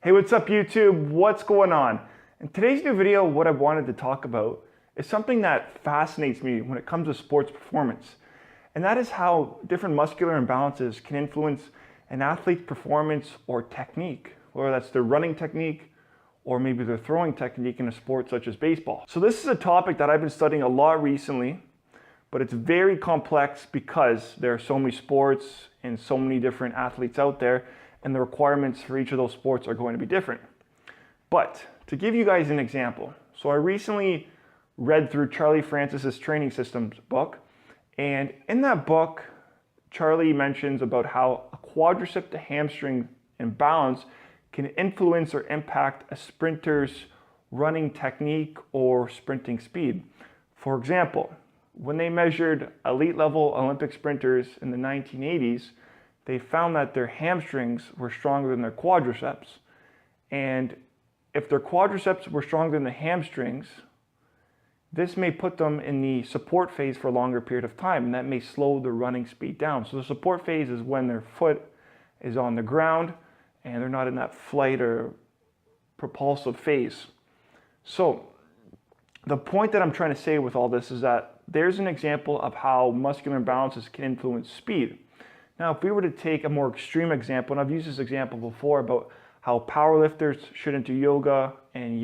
Hey, what's up YouTube? What's going on? In today's new video, what I wanted to talk about is something that fascinates me when it comes to sports performance. And that is how different muscular imbalances can influence an athlete's performance or technique, whether that's their running technique or maybe their throwing technique in a sport such as baseball. So this is a topic that I've been studying a lot recently, but it's very complex because there are so many sports and so many different athletes out there, and the requirements for each of those sports are going to be different. But to give you guys an example, so I recently read through Charlie Francis's Training Systems book, and in that book, Charlie mentions about how a quadricep to hamstring imbalance can influence or impact a sprinter's running technique or sprinting speed. For example, when they measured elite level Olympic sprinters in the 1980s, they found that their hamstrings were stronger than their quadriceps. And if their quadriceps were stronger than the hamstrings, this may put them in the support phase for a longer period of time, and that may slow the running speed down. So the support phase is when their foot is on the ground and they're not in that flight or propulsive phase. So the point that I'm trying to say with all this is that there's an example of how muscular imbalances can influence speed. Now, if we were to take a more extreme example, and I've used this example before about how powerlifters shouldn't do yoga, and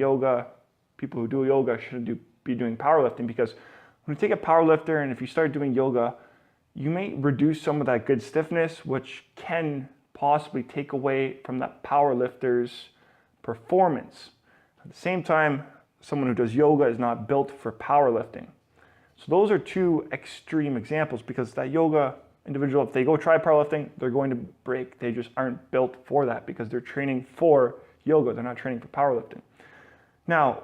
people who do yoga shouldn't be doing powerlifting, because when you take a powerlifter and if you start doing yoga, you may reduce some of that good stiffness, which can possibly take away from that powerlifter's performance. At the same time, someone who does yoga is not built for powerlifting. So those are two extreme examples, because that yoga individual, if they go try powerlifting, they're going to break. They just aren't built for that because they're training for yoga. They're not training for powerlifting. Now,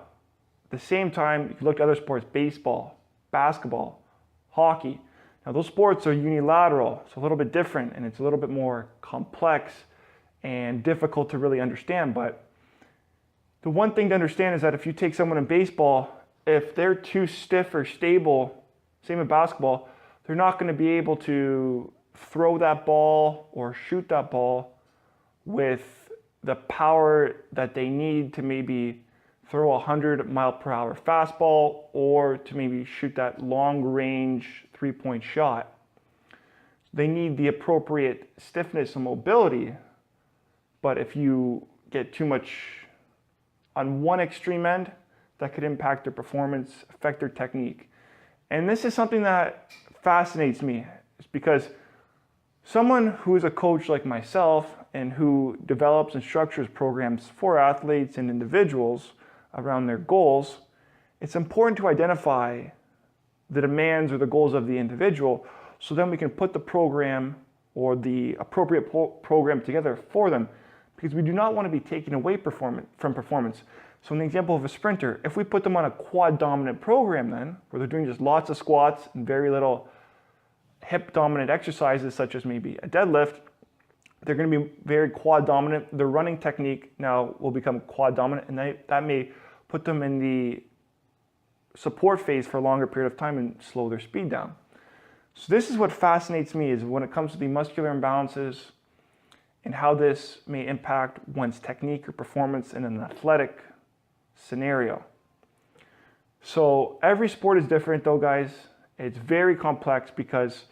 at the same time, if you look at other sports, baseball, basketball, hockey. Now, those sports are unilateral. It's a little bit different and it's a little bit more complex and difficult to really understand. But the one thing to understand is that if you take someone in baseball, if they're too stiff or stable, same in basketball, they're not going to be able to throw that ball or shoot that ball with the power that they need to maybe throw a 100-mile-per-hour fastball or to maybe shoot that long-range three-point shot. They need the appropriate stiffness and mobility, but if you get too much on one extreme end, that could impact their performance, affect their technique. And this is something that fascinates me, is because someone who is a coach like myself and who develops and structures programs for athletes and individuals around their goals, it's important to identify the demands or the goals of the individual, so then we can put the program or the appropriate program together for them, because we do not want to be taking away from performance. So in the example of a sprinter, if we put them on a quad dominant program then, where they're doing just lots of squats and very little hip dominant exercises such as maybe a deadlift, they're going to be very quad dominant. Their running technique now will become quad dominant, and that may put them in the support phase for a longer period of time and slow their speed down. So this is what fascinates me, is when it comes to the muscular imbalances and how this may impact one's technique or performance in an athletic scenario. So every sport is different though, guys. It's very complex because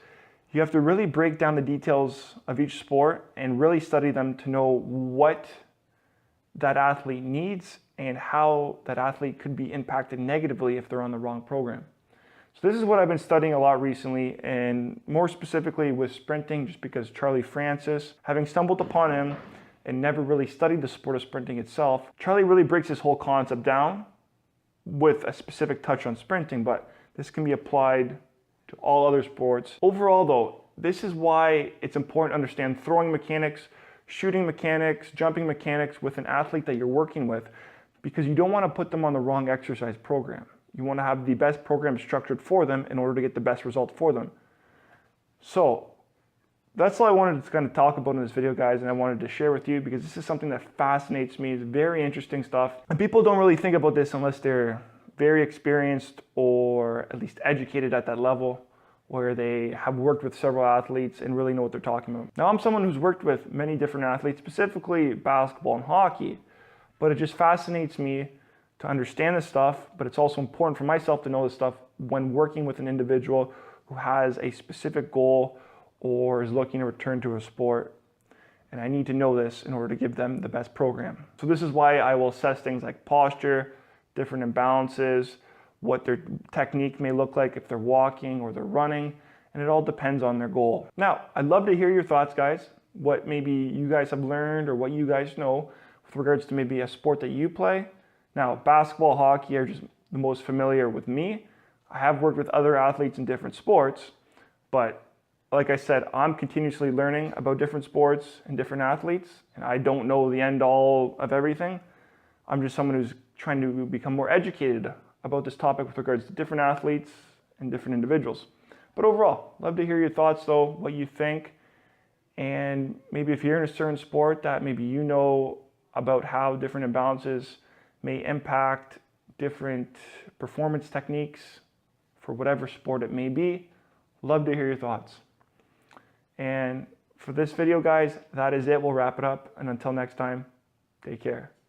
you have to really break down the details of each sport and really study them to know what that athlete needs and how that athlete could be impacted negatively if they're on the wrong program. So this is what I've been studying a lot recently, and more specifically with sprinting, just because Charlie Francis, having stumbled upon him and never really studied the sport of sprinting itself, Charlie really breaks this whole concept down with a specific touch on sprinting, but this can be applied to all other sports. Overall though, this is why it's important to understand throwing mechanics, shooting mechanics, jumping mechanics with an athlete that you're working with, because you don't want to put them on the wrong exercise program. You want to have the best program structured for them in order to get the best result for them. So that's all I wanted to kind of talk about in this video, guys, and I wanted to share with you because this is something that fascinates me. It's very interesting stuff. And people don't really think about this unless they're very experienced or at least educated at that level, where they have worked with several athletes and really know what they're talking about. Now, I'm someone who's worked with many different athletes, specifically basketball and hockey. but it just fascinates me to understand this stuff, but it's also important for myself to know this stuff when working with an individual who has a specific goal or is looking to return to a sport. And I need to know this in order to give them the best program. So this is why I will assess things like posture, different imbalances, what their technique may look like if they're walking or they're running, and it all depends on their goal. Now, I'd love to hear your thoughts, guys, what maybe you guys have learned or what you guys know with regards to maybe a sport that you play. Now, basketball, hockey are just the most familiar with me. I have worked with other athletes in different sports, but like I said, I'm continuously learning about different sports and different athletes, and I don't know the end all of everything. I'm just someone who's trying to become more educated about this topic with regards to different athletes and different individuals. But overall, love to hear your thoughts though, what you think, and maybe if you're in a certain sport that maybe you know about how different imbalances may impact different performance techniques for whatever sport it may be. Love to hear your thoughts. And for this video, guys, that is it. We'll wrap it up. And until next time, take care.